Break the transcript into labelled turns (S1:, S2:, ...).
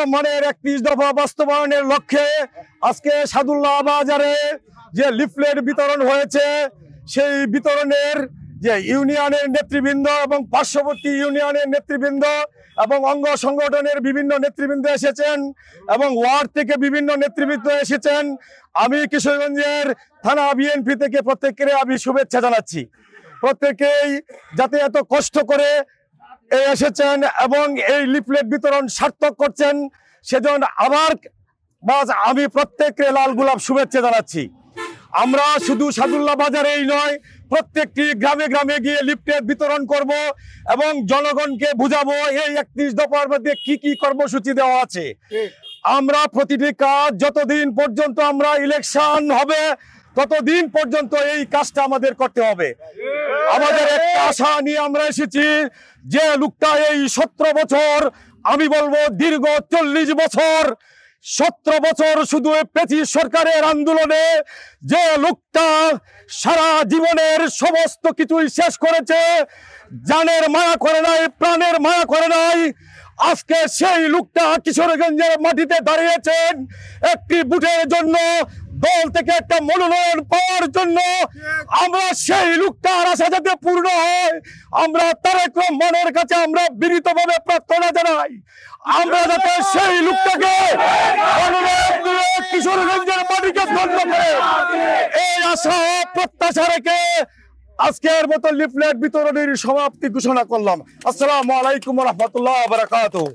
S1: রহমানের 31 দফা বাস্তবায়নের লক্ষ্যে আজকে সাদুল্লাহ বাজারে যে লিফলেট বিতরণ হয়েছে, সেই বিতরণের যে ইউনিয়নের নেতৃবৃন্দ এবং পার্শ্ববর্তী ইউনিয়নের নেতৃবৃন্দ এবং অঙ্গ সংগঠনের বিভিন্ন নেতৃবৃন্দ এসেছেন এবং ওয়ার্ড থেকে বিভিন্ন নেতৃবৃন্দ এসেছেন। আমি কিশোরগঞ্জের থানা বিএনপি থেকে প্রত্যেকের আমি শুভেচ্ছা জানাচ্ছি। প্রত্যেকেই যাতে এত কষ্ট করে এসেছেন এবং এই লিফলেট বিতরণ সার্থক করছেন, সেজন্য আবার আমি প্রত্যেককে লাল গোলাপ শুভেচ্ছা জানাচ্ছি। আমরা শুধু সাদুল্লাহ বাজারেই নয়, প্রত্যেকটি গ্রামে গ্রামে গিয়ে লিফলেট বিতরণ করব এবং জনগণকে বুঝাবো এই 31 দফার মধ্যে কি কি কর্মসূচি দেওয়া আছে। আমরা প্রতিটি কাজ যতদিন পর্যন্ত আমরা ইলেকশন হবে ততদিন পর্যন্ত এই কাজটা আমাদের করতে হবে। আমাদের একটা আশা নিয়ে আমরা এসেছি, যে লোকটা এই 17 বছর, আমি বলবো দীর্ঘ 40 বছর, 17 বছর শুধু পেঁচি সরকারের আন্দোলনে যে লোকটা সারা জীবনের সমস্ত কিছুই শেষ করেছে, জানের মায়া করে নাই, প্রাণের মায়া করে নাই, আজকে সেই লোকটা কিশোরগঞ্জের মাটিতে দাঁড়িয়েছেন একটি বুটের জন্য, দল থেকে একটা মনোনয়ন পাওয়ার জন্য। আমরা সেই লোকটার আশা যাতে পূর্ণ হয়, আমরা তারেক রহমানের কাছে আমরা বিনীতভাবে প্রার্থনা জানাই, আমরা যাতে সেই লোকটাকে কিশোরগঞ্জের মাটিকে ধন্য করে এই আশা প্রত্যাশা রেখে আজকের মতো লিফলেট বিতরণের সমাপ্তি ঘোষণা করলাম। আসসালামু আলাইকুম ওয়া রাহমাতুল্লাহি ওয়া বারাকাতুহু।